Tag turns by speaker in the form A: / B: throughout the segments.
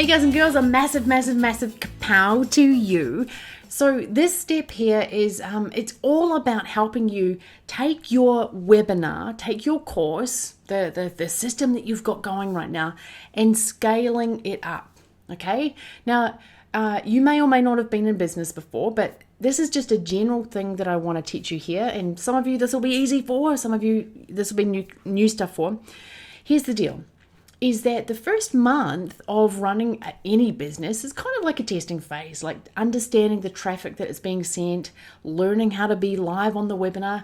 A: Hey guys and girls, a massive kapow to you. So this step here is, it's all about helping you take your webinar, take your course, the system that you've got going right now, and scaling it up, okay? Now, you may or may not have been in business before, but this is just a general thing that I want to teach you here. And some of you, this will be easy for, some of you, this will be new stuff for. Here's the deal. Is that the first month of running any business is kind of like a testing phase, like understanding the traffic that is being sent, learning how to be live on the webinar,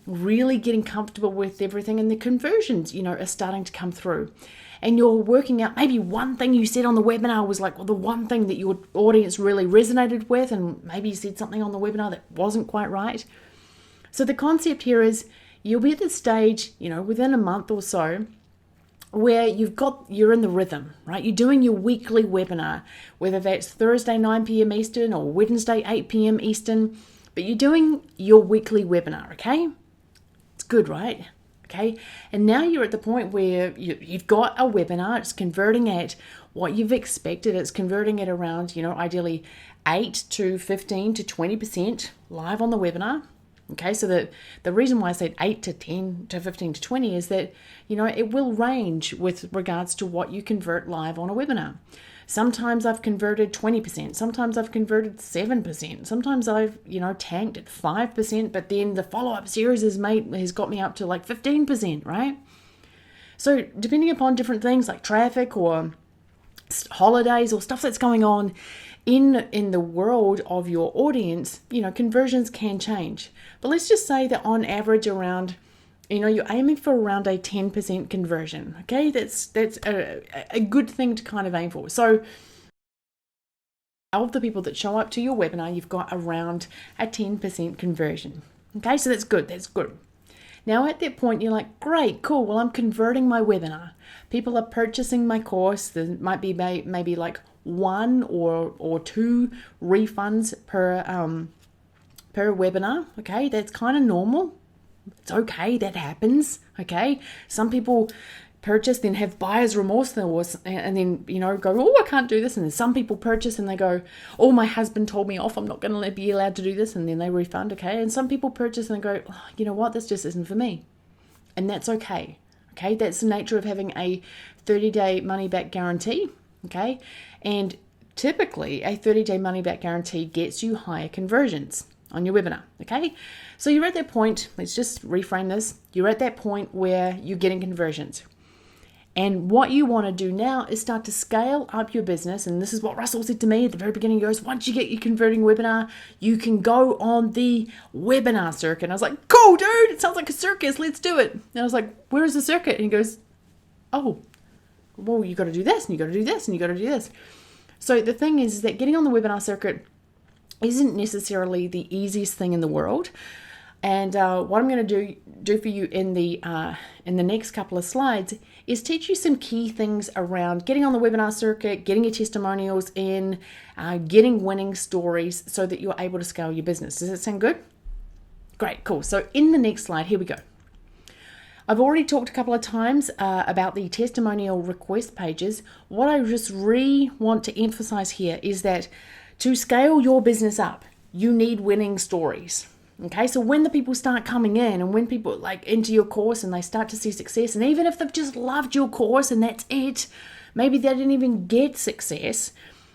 A: really getting comfortable with everything, and the conversions, are starting to come through. And you're working out maybe one thing you said on the webinar was like, well, the one thing that your audience really resonated with, and maybe you said something on the webinar that wasn't quite right. So the concept here is you'll be at the stage, within a month or so, where you're in the rhythm, right? You're doing your weekly webinar, whether that's Thursday 9 p.m. Eastern or Wednesday 8 p.m. Eastern, but you're doing your weekly webinar, okay? It's good, right? Okay, and now you're at the point where you've got a webinar, it's converting at what you've expected, it's converting at around, ideally 8 to 15 to 20% live on the webinar. Okay, so the reason why I said 8 to 10 to 15 to 20 is that, it will range with regards to what you convert live on a webinar. Sometimes I've converted 20%, sometimes I've converted 7%, sometimes I've, tanked at 5%, but then the follow-up series has got me up to like 15%, right? So depending upon different things like traffic or holidays or stuff that's going on in the world of your audience, conversions can change. But let's just say that on average around, you're aiming for around a 10% conversion. Okay, that's a good thing to kind of aim for. So of the people that show up to your webinar, you've got around a 10% conversion. Okay, so that's good. Now at that point, you're like, great, cool. Well, I'm converting my webinar. People are purchasing my course. There might be maybe like 1 or 2 refunds per webinar. Okay, that's kind of normal. It's okay, that happens. Okay, some people purchase, then have buyer's remorse, and then go, oh, I can't do this. And then some people purchase and they go, oh, my husband told me off, I'm not going to be allowed to do this, and then they refund. Okay, and some people purchase and go, oh, you know what, this just isn't for me, and that's okay. Okay, that's the nature of having a 30-day money-back guarantee. Okay, and typically a 30-day money-back guarantee gets you higher conversions on your webinar. Okay, so you're at that point, let's just reframe this, you're at that point where you're getting conversions. And what you want to do now is start to scale up your business. And this is what Russell said to me at the very beginning. He goes, once you get your converting webinar, you can go on the webinar circuit. And I was like, cool, dude, it sounds like a circus, let's do it. And I was like, where's the circuit? And he goes, oh, well, you got to do this, and you got to do this, and you got to do this. So the thing is that getting on the webinar circuit isn't necessarily the easiest thing in the world. And what I'm going to do for you in the next couple of slides is teach you some key things around getting on the webinar circuit, getting your testimonials in, getting winning stories so that you're able to scale your business. Does that sound good? Great, cool. So in the next slide, here we go. I've already talked a couple of times about the testimonial request pages. What I just want to emphasize here is that to scale your business up, you need winning stories. Okay, so when the people start coming in and when people into your course and they start to see success, and even if they've just loved your course and that's it, maybe they didn't even get success,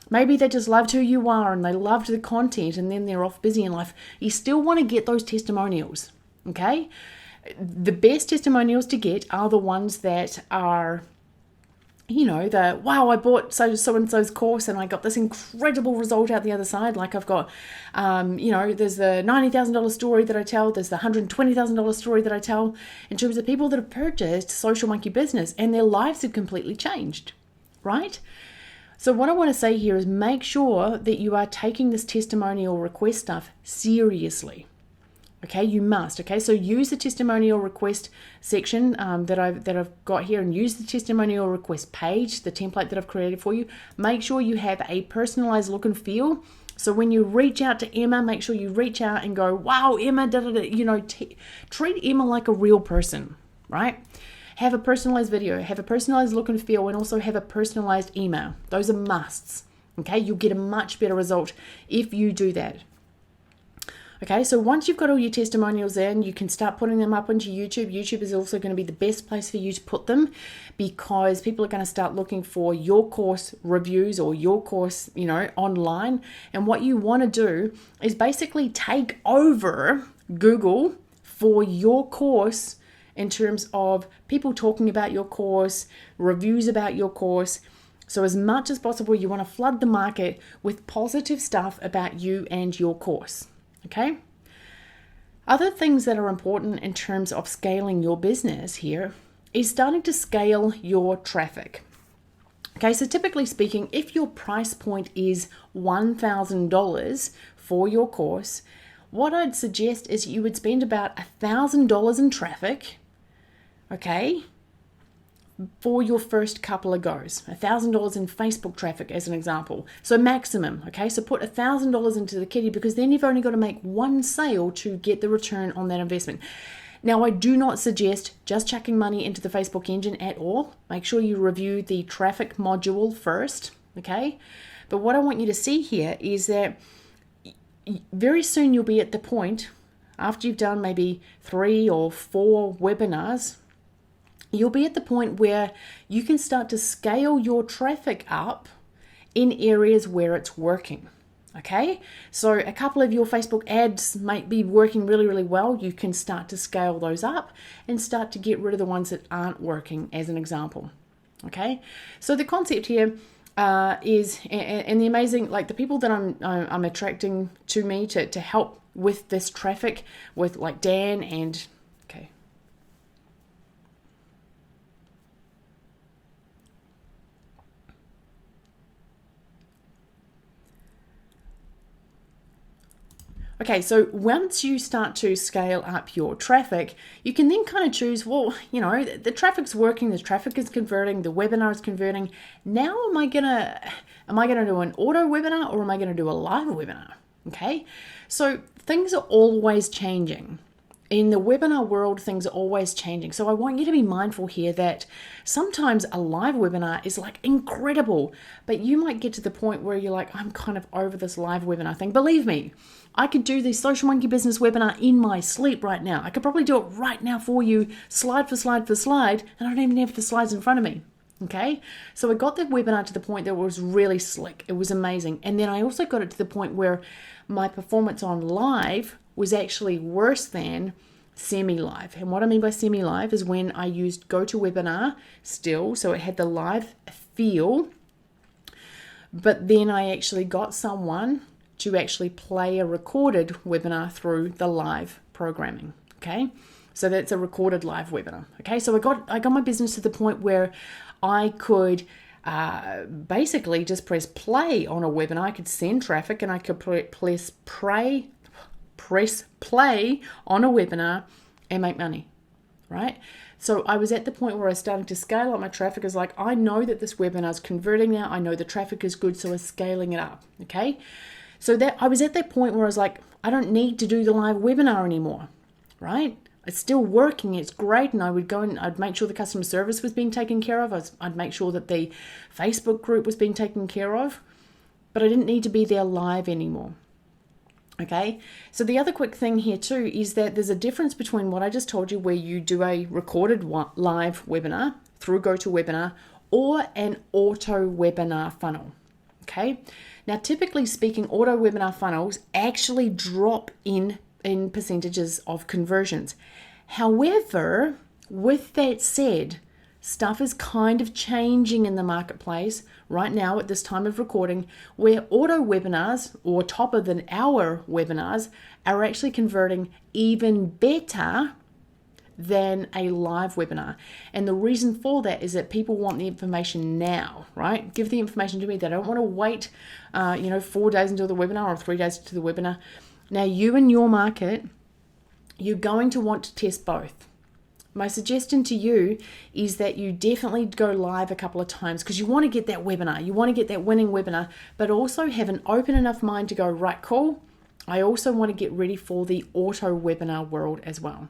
A: maybe they just loved who you are and they loved the content and then they're off busy in life, you still want to get those testimonials. Okay, the best testimonials to get are the ones that are, wow, I bought so-and-so's course and I got this incredible result out the other side. Like I've got, there's the $90,000 story that I tell, there's the $120,000 story that I tell in terms of people that have purchased Social Monkey Business and their lives have completely changed, right? So what I want to say here is make sure that you are taking this testimonial request stuff seriously. Okay, you must. Okay, so use the testimonial request section that I've got here, and use the testimonial request page, the template that I've created for you. Make sure you have a personalized look and feel. So when you reach out to Emma, make sure you reach out and go, wow, Emma, treat Emma like a real person, right? have a personalized video, have a personalized look and feel, and also have a personalized email. Those are musts. Okay, you'll get a much better result if you do that. Okay, so once you've got all your testimonials in, you can start putting them up onto YouTube. YouTube is also going to be the best place for you to put them, because people are going to start looking for your course reviews or your course, online. And what you want to do is basically take over Google for your course in terms of people talking about your course, reviews about your course. So as much as possible, you want to flood the market with positive stuff about you and your course. Okay. Other things that are important in terms of scaling your business here is starting to scale your traffic. Okay, so typically speaking, if your price point is $1,000 for your course, what I'd suggest is you would spend about $1,000 in traffic, okay, for your first couple of goes. $1,000 in Facebook traffic as an example. So maximum, okay? So put $1,000 into the kitty, because then you've only got to make one sale to get the return on that investment. Now, I do not suggest just chucking money into the Facebook engine at all. Make sure you review the traffic module first, okay? But what I want you to see here is that very soon you'll be at the point, after you've done maybe 3 or 4 webinars, you'll be at the point where you can start to scale your traffic up in areas where it's working. Okay, so a couple of your Facebook ads might be working really, really well. You can start to scale those up and start to get rid of the ones that aren't working, as an example. Okay, so the concept here is, and the amazing, like the people that I'm attracting to me to help with this traffic, with like Dan and Okay, so once you start to scale up your traffic, you can then kind of choose, well, the traffic's working, the traffic is converting, the webinar is converting. Now am I gonna do an auto webinar, or am I gonna do a live webinar? Okay, so things are always changing. In the webinar world, things are always changing. So I want you to be mindful here that sometimes a live webinar is like incredible, but you might get to the point where you're like, I'm kind of over this live webinar thing. Believe me, I could do the Social Monkey Business webinar in my sleep right now. I could probably do it right now for you, slide for slide for slide, and I don't even have the slides in front of me. Okay, so I got the webinar to the point that it was really slick. It was amazing. And then I also got it to the point where my performance on live was actually worse than semi-live. And what I mean by semi-live is when I used GoToWebinar still, so it had the live feel, but then I actually got someone to actually play a recorded webinar through the live programming. Okay, so that's a recorded live webinar. Okay, so I got my business to the point where I could basically just press play on a webinar. I could send traffic, and I could press play on a webinar and make money, right? So I was at the point where I was starting to scale up my traffic. Is like, I know that this webinar is converting now. I know the traffic is good, so I'm scaling it up, okay? So that I was at that point where I was like, I don't need to do the live webinar anymore, right? It's still working, it's great, and I would go and I'd make sure the customer service was being taken care of. I'd make sure that the Facebook group was being taken care of, but I didn't need to be there live anymore. Okay, so the other quick thing here too is that there's a difference between what I just told you, where you do a recorded live webinar through GoToWebinar, or an auto webinar funnel. Okay, now typically speaking, auto webinar funnels actually drop in percentages of conversions. However, with that said, stuff is kind of changing in the marketplace right now at this time of recording, where auto webinars or top of the hour webinars are actually converting even better than a live webinar. And the reason for that is that people want the information now, right? Give the information to me. They don't want to wait 4 days until the webinar or 3 days to the webinar. Now, you and your market, you're going to want to test both. My suggestion to you is that you definitely go live a couple of times, because you want to get that webinar. You want to get that winning webinar, but also have an open enough mind to go, right, cool. I also want to get ready for the auto webinar world as well.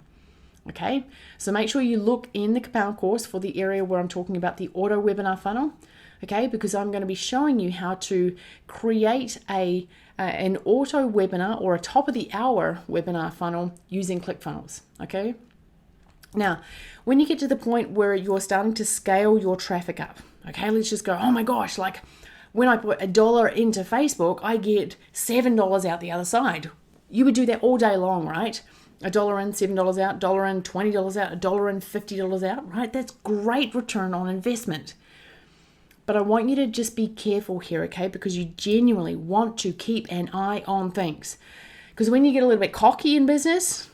A: Okay, so make sure you look in the Kapow course for the area where I'm talking about the auto webinar funnel. Okay, because I'm going to be showing you how to create an auto webinar or a top of the hour webinar funnel using ClickFunnels. Okay, now when you get to the point where you're starting to scale your traffic up, okay, let's just go, oh my gosh, like when I put $1 into Facebook, I get $7 out the other side. You would do that all day long, right? $1 in, $7 out, $1 in, $20 out, $1 in, $50 out, right? That's great return on investment. But I want you to just be careful here, okay? Because you genuinely want to keep an eye on things. Because when you get a little bit cocky in business,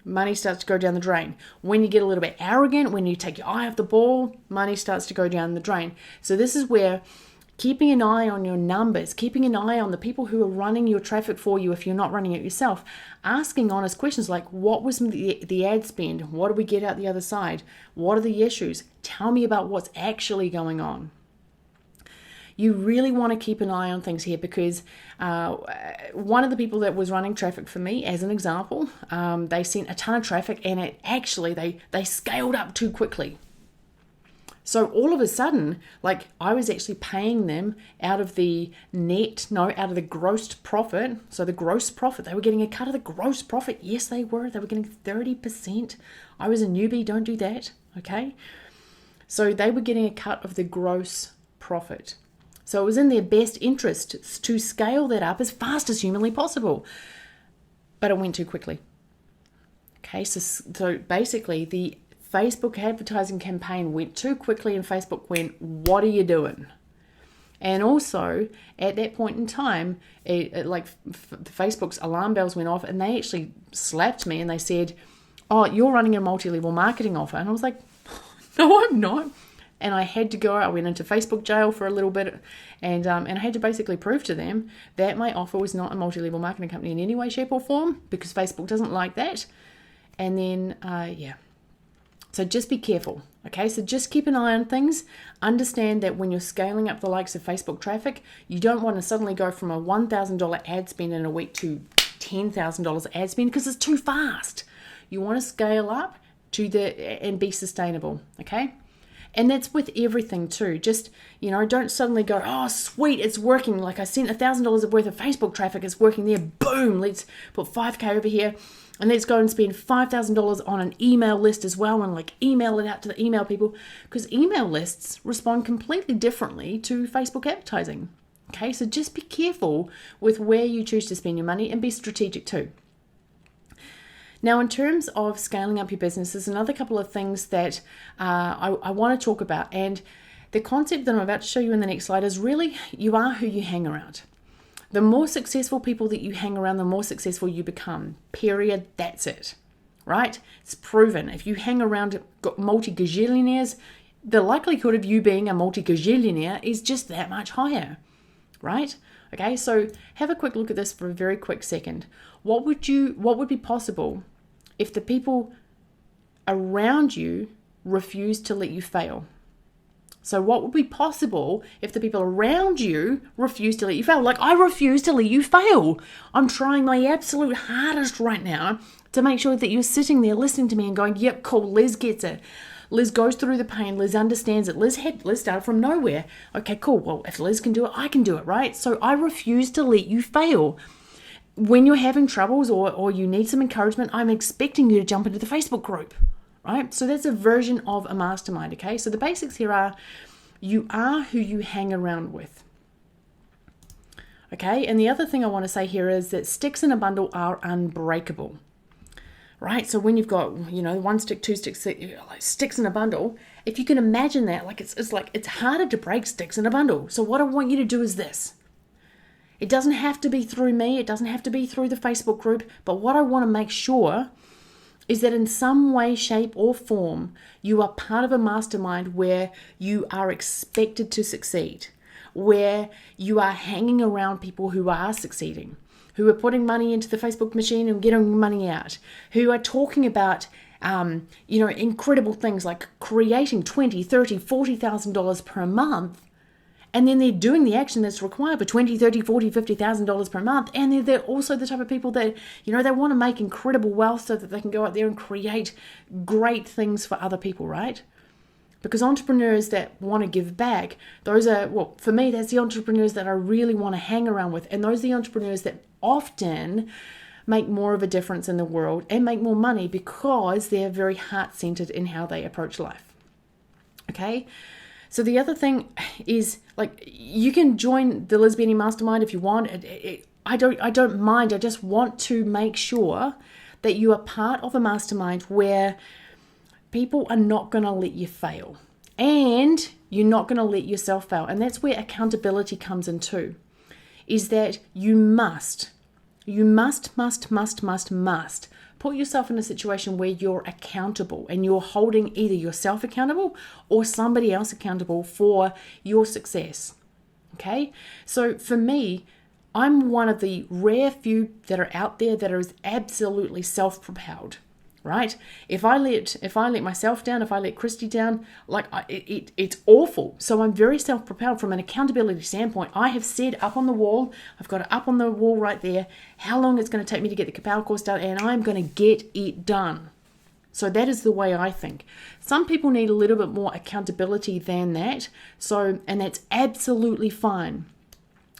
A: money starts to go down the drain. When you get a little bit arrogant, when you take your eye off the ball, money starts to go down the drain. So this is where keeping an eye on your numbers, keeping an eye on the people who are running your traffic for you if you're not running it yourself, asking honest questions like, what was the ad spend? What do we get out the other side? What are the issues? Tell me about what's actually going on. You really want to keep an eye on things here because one of the people that was running traffic for me, as an example, they sent a ton of traffic and it actually, they scaled up too quickly. So all of a sudden, like I was actually paying them out of the gross profit. So the gross profit, they were getting a cut of the gross profit. Yes, they were. They were getting 30%. I was a newbie. Don't do that. Okay. So they were getting a cut of the gross profit. So it was in their best interest to scale that up as fast as humanly possible. But it went too quickly. Okay. So basically the Facebook advertising campaign went too quickly and Facebook went, what are you doing? And also at that point in time, Facebook's alarm bells went off and they actually slapped me and they said, oh, you're running a multi-level marketing offer. And I was like, no, I'm not. And I had to go, I went into Facebook jail for a little bit and I had to basically prove to them that my offer was not a multi-level marketing company in any way, shape or form because Facebook doesn't like that. And then, So just be careful, okay? So just keep an eye on things. Understand that when you're scaling up the likes of Facebook traffic, you don't want to suddenly go from a $1,000 ad spend in a week to $10,000 ad spend because it's too fast. You want to scale up and be sustainable, okay? And that's with everything too. Just, don't suddenly go, oh, sweet, it's working. Like I sent $1,000 worth of Facebook traffic, it's working there. Boom, let's put 5K over here. And let's go and spend $5,000 on an email list as well and email it out to the email people because email lists respond completely differently to Facebook advertising. Okay, so just be careful with where you choose to spend your money and be strategic too. Now, in terms of scaling up your business, there's another couple of things that I want to talk about. And the concept that I'm about to show you in the next slide is really you are who you hang around. The more successful people that you hang around, the more successful you become. Period. That's it. Right? It's proven. If you hang around multi-gajillionaires, the likelihood of you being a multi-gajillionaire is just that much higher. Right? Okay, so have a quick look at this for a very quick second. What would be possible if the people around you refused to let you fail? So what would be possible if the people around you refuse to let you fail? Like, I refuse to let you fail. I'm trying my absolute hardest right now to make sure that you're sitting there listening to me and going, yep, cool, Liz gets it. Liz goes through the pain. Liz understands it. Liz started from nowhere. Okay, cool. Well, if Liz can do it, I can do it, right? So I refuse to let you fail. When you're having troubles or you need some encouragement, I'm expecting you to jump into the Facebook group. Right? So that's a version of a mastermind, okay? So the basics here are you are who you hang around with. Okay? And the other thing I want to say here is that sticks in a bundle are unbreakable. Right? So when you've got, 1 stick, 2 sticks, like sticks in a bundle, if you can imagine that, it's harder to break sticks in a bundle. So what I want you to do is this. It doesn't have to be through me. It doesn't have to be through the Facebook group. But what I want to make sure is that in some way, shape, or form, you are part of a mastermind where you are expected to succeed, where you are hanging around people who are succeeding, who are putting money into the Facebook machine and getting money out, who are talking about, incredible things like creating $20,000, $30,000, $40,000 per month and then they're doing the action that's required for $20, $30, $40, $50,000 per month. And they're also the type of people that, they want to make incredible wealth so that they can go out there and create great things for other people, right? Because entrepreneurs that want to give back, those are, for me, that's the entrepreneurs that I really want to hang around with. And those are the entrepreneurs that often make more of a difference in the world and make more money because they're very heart-centered in how they approach life. Okay? So the other thing is, you can join the Liz Benny Mastermind if you want. I don't mind. I just want to make sure that you are part of a mastermind where people are not going to let you fail, and you're not going to let yourself fail. And that's where accountability comes in too, is that you must put yourself in a situation where you're accountable and you're holding either yourself accountable or somebody else accountable for your success. Okay? So for me, I'm one of the rare few that are out there that are absolutely self-propelled. Right? If I let myself down, if I let Christy down, it's awful. So I'm very self-propelled from an accountability standpoint. I have said up on the wall, I've got it up on the wall right there, how long it's going to take me to get the Kapow course done, and I'm going to get it done. So that is the way I think. Some people need a little bit more accountability than that. And that's absolutely fine.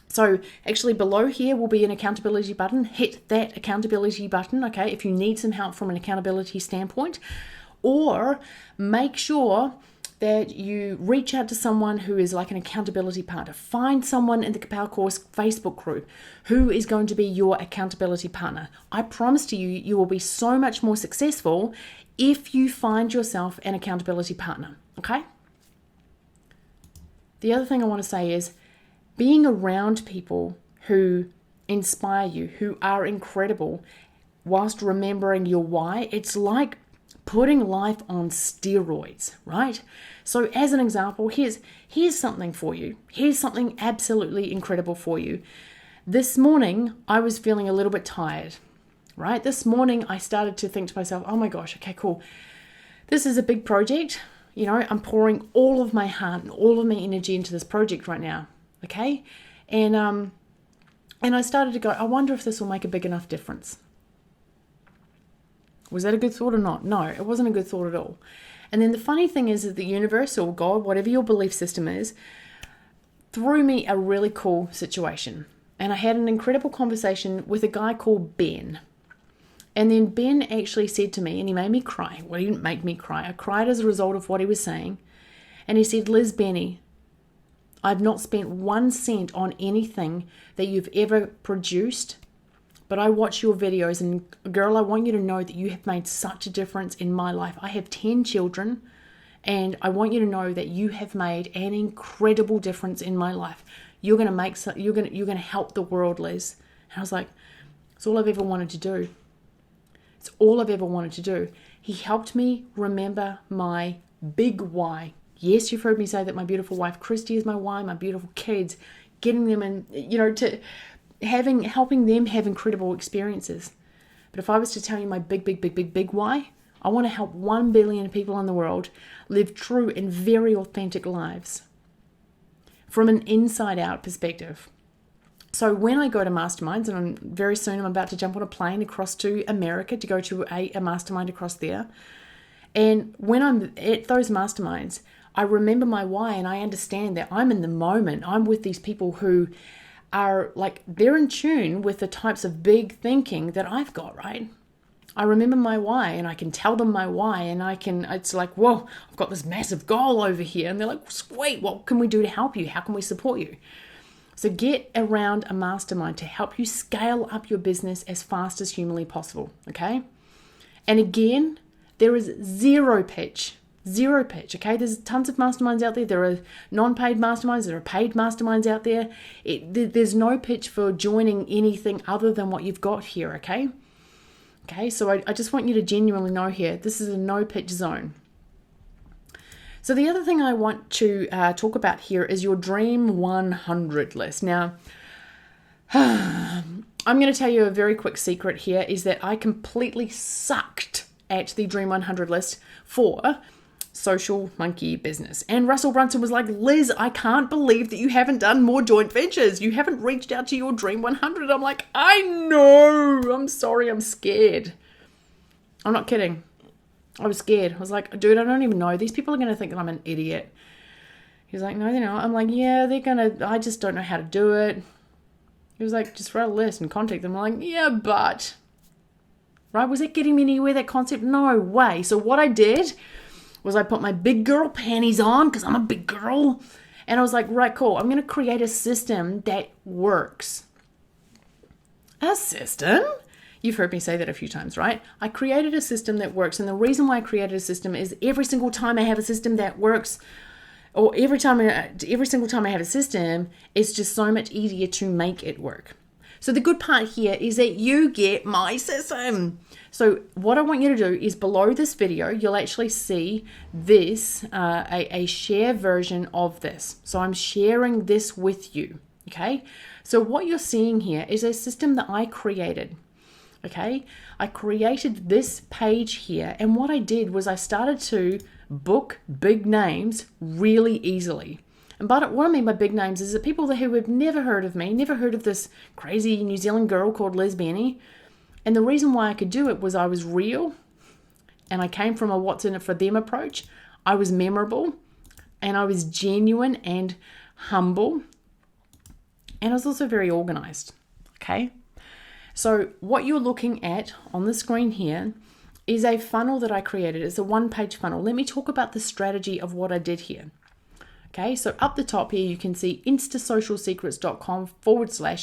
A: So actually below here will be an accountability button. Hit that accountability button, okay, if you need some help from an accountability standpoint. Or make sure that you reach out to someone who is like an accountability partner. Find someone in the Kapow Course Facebook group who is going to be your accountability partner. I promise to you, you will be so much more successful if you find yourself an accountability partner, okay? The other thing I want to say is, being around people who inspire you, who are incredible, whilst remembering your why, it's like putting life on steroids, right? So as an example, here's something for you. Here's something absolutely incredible for you. This morning, I was feeling a little bit tired, right? This morning, I started to think to myself, oh my gosh, okay, cool. This is a big project. I'm pouring all of my heart and all of my energy into this project right now. Okay, and I started to go, I wonder if this will make a big enough difference. Was that a good thought or not? No, it wasn't a good thought at all. And then the funny thing is that the universe or God, whatever your belief system is, threw me a really cool situation. And I had an incredible conversation with a guy called Ben. And then Ben actually said to me, and he made me cry. Well, he didn't make me cry. I cried as a result of what he was saying. And he said, Liz Benny, I've not spent 1 cent on anything that you've ever produced, but I watch your videos, and girl, I want you to know that you have made such a difference in my life. I have 10 children, and I want you to know that you have made an incredible difference in my life. You're going to help the world, Liz. And I was like, it's all I've ever wanted to do. It's all I've ever wanted to do. He helped me remember my big why. Yes, you've heard me say that my beautiful wife, Christy, is my why, my beautiful kids, getting them in, to helping them have incredible experiences. But if I was to tell you my big why, I want to help 1 billion people in the world live true and very authentic lives from an inside out perspective. So when I go to masterminds, and very soon I'm about to jump on a plane across to America to go to a mastermind across there. And when I'm at those masterminds, I remember my why, and I understand that I'm in the moment. I'm with these people who are they're in tune with the types of big thinking that I've got, right? I remember my why, and I can tell them my why, and it's like, whoa, I've got this massive goal over here. And they're like, sweet, what can we do to help you? How can we support you? So get around a mastermind to help you scale up your business as fast as humanly possible, okay? And again, there is zero pitch, okay? There's tons of masterminds out there. There are non-paid masterminds. There are paid masterminds out there. There's no pitch for joining anything other than what you've got here, okay? Okay, so I just want you to genuinely know here, this is a no-pitch zone. So the other thing I want to talk about here is your Dream 100 list. Now, I'm going to tell you a very quick secret here, is that I completely sucked at the Dream 100 list for Social Monkey Business. And Russell Brunson was like, Liz, I can't believe that you haven't done more joint ventures. You haven't reached out to your Dream 100. I'm like, I know. I'm sorry. I'm scared. I'm not kidding. I was scared. I was like, dude, I don't even know. These people are going to think that I'm an idiot. He was like, no, they're not. I'm like, yeah, they're going to, I just don't know how to do it. He was like, just write a list and contact them. I'm like, yeah, but, right? Was it getting me anywhere, that concept? No way. So what I did was I put my big girl panties on, because I'm a big girl. And I was like, right, cool. I'm going to create a system that works. A system? You've heard me say that a few times, right? I created a system that works. And the reason why I created a system is every single time I have a system that works, or every single time I have a system, it's just so much easier to make it work. So the good part here is that you get my system. So what I want you to do is below this video, you'll actually see this, a share version of this. So I'm sharing this with you, okay? So what you're seeing here is a system that I created, okay? I created this page here, and what I did was I started to book big names really easily. And but what I mean by big names is the people who have never heard of me, never heard of this crazy New Zealand girl called Liz Benny. And the reason why I could do it was I was real, and I came from a what's in it for them approach. I was memorable, and I was genuine and humble, and I was also very organized, okay? So what you're looking at on the screen here is a funnel that I created. It's a one-page funnel. Let me talk about the strategy of what I did here. Okay, so up the top here, you can see instasocialsecrets.com /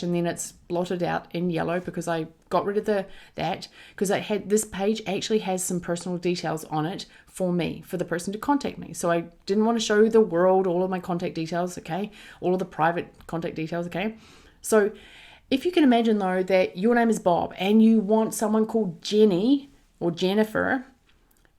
A: and then it's blotted out in yellow because I got rid of that because I had this page actually has some personal details on it for me, for the person to contact me. So I didn't want to show the world all of my contact details, okay? All of the private contact details, okay? So if you can imagine though that your name is Bob and you want someone called Jenny or Jennifer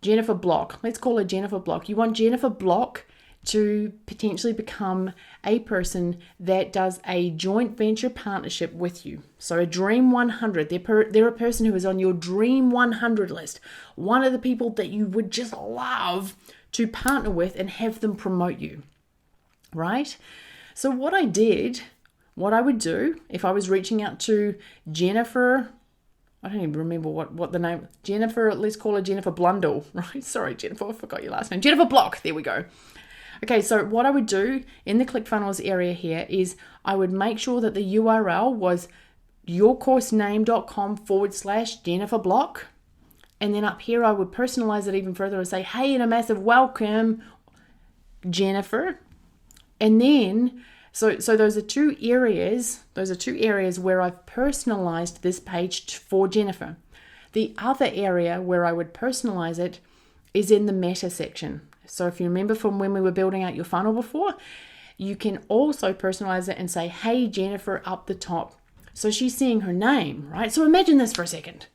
A: Block. Let's call her Jennifer Block. You want Jennifer Block to potentially become a person that does a joint venture partnership with you. So a Dream 100, they're a person who is on your Dream 100 list. One of the people that you would just love to partner with and have them promote you, right? So what I would do if I was reaching out to Jennifer, I don't even remember what the name, Jennifer, let's call her Jennifer Blundell, right? Sorry, Jennifer, I forgot your last name. Jennifer Block, there we go. Okay, so what I would do in the ClickFunnels area here is I would make sure that the URL was yourcoursename.com / Jennifer Block. And then up here, I would personalize it even further and say, hey, and a massive welcome, Jennifer. And then, so those are two areas where I've personalized this page for Jennifer. The other area where I would personalize it is in the meta section. So if you remember from when we were building out your funnel before, you can also personalize it and say, hey, Jennifer, up the top. So she's seeing her name, right? So imagine this for a second.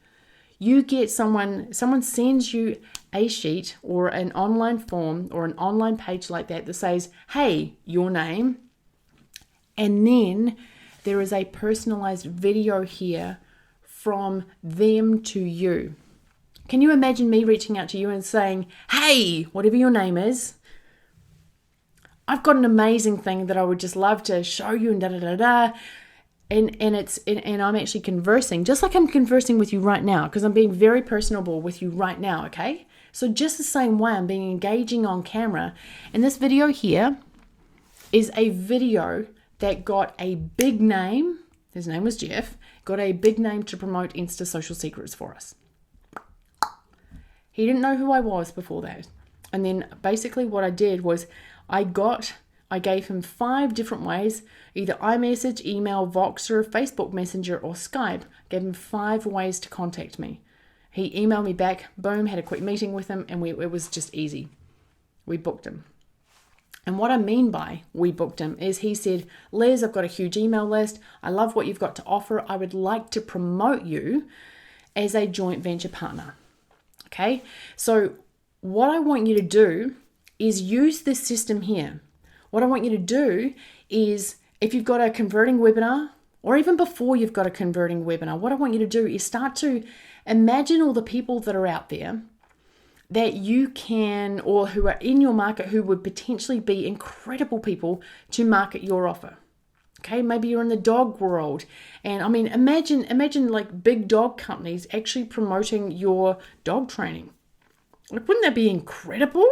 A: You get someone sends you a sheet or an online form or an online page like that says, hey, your name. And then there is a personalized video here from them to you. Can you imagine me reaching out to you and saying, hey, whatever your name is, I've got an amazing thing that I would just love to show you and da-da-da-da. And I'm actually conversing, just like I'm conversing with you right now, because I'm being very personable with you right now, okay? So just the same way I'm being engaging on camera. And this video here is a video that got a big name. His name was Jeff, got a big name to promote Insta Social Secrets for us. He didn't know who I was before that. And then basically what I did was I gave him 5 different ways, either iMessage, email, Voxer, Facebook Messenger, or Skype. Gave him 5 ways to contact me. He emailed me back, boom, had a quick meeting with him, and it was just easy. We booked him. And what I mean by we booked him is he said, Liz, I've got a huge email list. I love what you've got to offer. I would like to promote you as a joint venture partner. Okay, so what I want you to do is use this system here. What I want you to do is, if you've got a converting webinar, or even before you've got a converting webinar, what I want you to do is start to imagine all the people that are out there that you can, or who are in your market who would potentially be incredible people to market your offer. Okay, maybe you're in the dog world, and I mean, imagine like big dog companies actually promoting your dog training. Like, wouldn't that be incredible?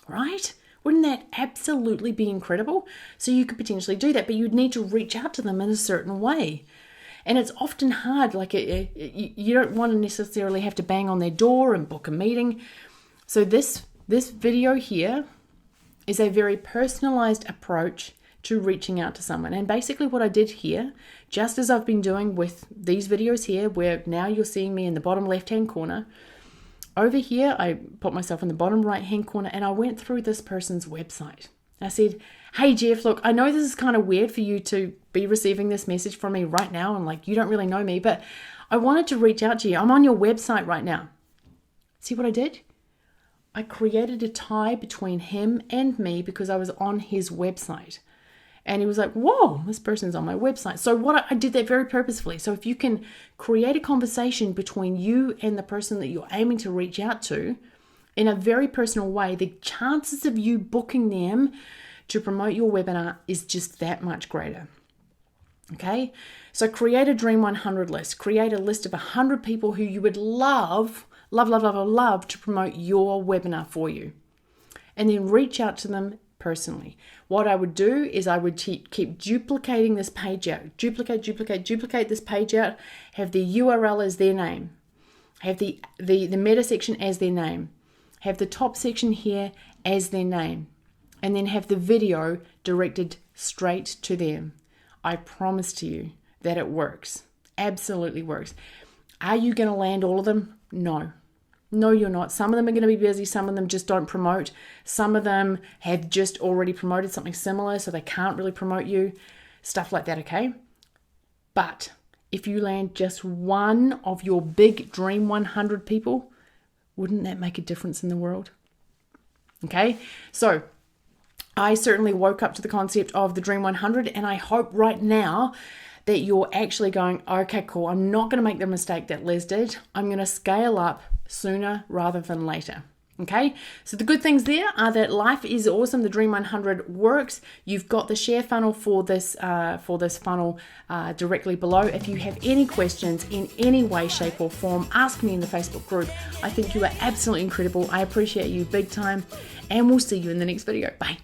A: Right? Wouldn't that absolutely be incredible? So you could potentially do that, but you'd need to reach out to them in a certain way. And it's often hard, like you don't want to necessarily have to bang on their door and book a meeting. So this video here is a very personalized approach to reaching out to someone. And basically what I did here, just as I've been doing with these videos here, where now you're seeing me in the bottom left-hand corner, over here, I put myself in the bottom right-hand corner and I went through this person's website. I said, hey, Jeff, look, I know this is kind of weird for you to be receiving this message from me right now, and like, you don't really know me, but I wanted to reach out to you. I'm on your website right now. See what I did? I created a tie between him and me because I was on his website. And he was like, whoa, this person's on my website. So I did that very purposefully. So if you can create a conversation between you and the person that you're aiming to reach out to in a very personal way, the chances of you booking them to promote your webinar is just that much greater. Okay? So create a Dream 100 list. Create a list of 100 people who you would love to promote your webinar for you. And then reach out to them personally. What I would do is I would keep duplicating this page out. Duplicate this page out. Have the URL as their name. Have the meta section as their name. Have the top section here as their name. And then have the video directed straight to them. I promise to you that it works. Absolutely works. Are you going to land all of them? No. No, you're not. Some of them are going to be busy. Some of them just don't promote. Some of them have just already promoted something similar, so they can't really promote you. Stuff like that, okay? But if you land just one of your big Dream 100 people, wouldn't that make a difference in the world? Okay? So I certainly woke up to the concept of the Dream 100, and I hope right now that you're actually going, okay, cool, I'm not going to make the mistake that Les did. I'm going to scale up sooner rather than later. Okay, so the good things there are that life is awesome. The Dream 100 works. You've got the share funnel for this funnel directly below. If you have any questions in any way, shape, or form, ask me in the Facebook group. I think you are absolutely incredible. I appreciate you big time, and we'll see you in the next video. Bye.